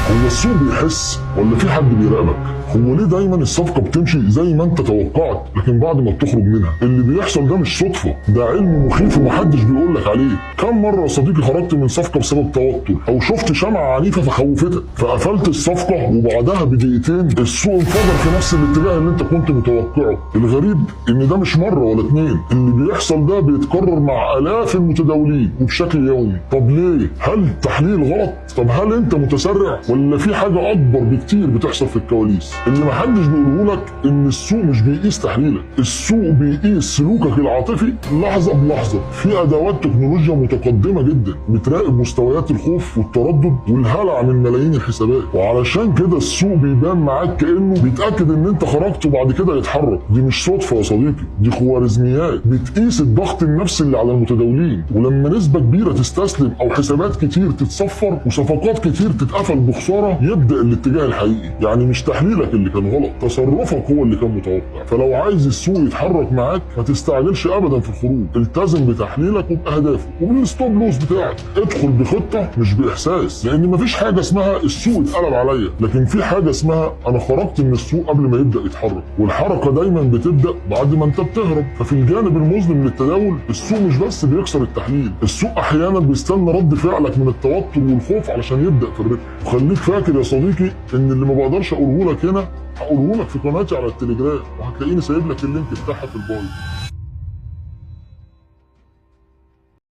هو السوق بيحس ولا في حد بيراقبك؟ هو ليه دايما الصفقه بتمشي زي ما انت توقعت لكن بعد ما بتخرج منها؟ اللي بيحصل ده مش صدفه، ده علم مخيف ومحدش بيقول لك عليه. كم مره يا صديقي خرجت من صفقه بسبب توتر او شفت شمعه عنيفه فخوفتك فقفلت الصفقه وبعدها بدقيقتين السوق انفجر في نفس الاتجاه اللي انت كنت متوقعه؟ الغريب ان ده مش مره ولا اتنين، اللي بيحصل ده بيتكرر مع الاف المتداولين وبشكل يومي. طب ليه؟ هل التحليل غلط؟ طب هل انت متسرع ولا في حاجه اكبر بكتير بتحصل في الكواليس؟ اللي محدش بيقوله لك ان السوق مش بيقيس تحليلك، السوق بيقيس سلوكك العاطفي لحظه بلحظه. في ادوات تكنولوجيا متقدمه جدا بتراقب مستويات الخوف والتردد والهلع من ملايين الحسابات، وعلشان كده السوق بيبان معاك كانه بيتاكد ان انت خرجت وبعد كده يتحرك. دي مش صدفه يا صديقي، دي خوارزميات بتقيس الضغط النفسي اللي على المتداولين، ولما نسبه كبيره تستسلم او حسابات كتير تتصفر وصفقات كتير تتقفل بخساره يبدا الاتجاه الحقيقي. يعني مش تحليلك اللي كان غلط، تصرفك هو اللي كان متوقع. فلو عايز السوق يتحرك معاك ما تستعجلش ابدا في الخروج، التزم بتحليلك وباهدافه وبالستوب لوس بتاعك. ادخل بخطه مش باحساس، لان مفيش حاجه اسمها السوق اتقلب عليا، لكن في حاجه اسمها انا خرجت من السوق قبل ما يبدا يتحرك، والحركه دايما بتبدا بعد ما انت بتهرب. ففي الجانب المظلم للتداول السوق مش بس بيكسر التحليل، السوق احيانا بيستنى رد فعلك من التوتر والخوف علشان يبدا في الربح. وخليك فاكر يا صديقي ان اللي ما بقدرش اقوله لك هنا هقوله لك في قناتي على التليجرام، وهتلاقيني سايب لك اللينك بتاعها في البايو.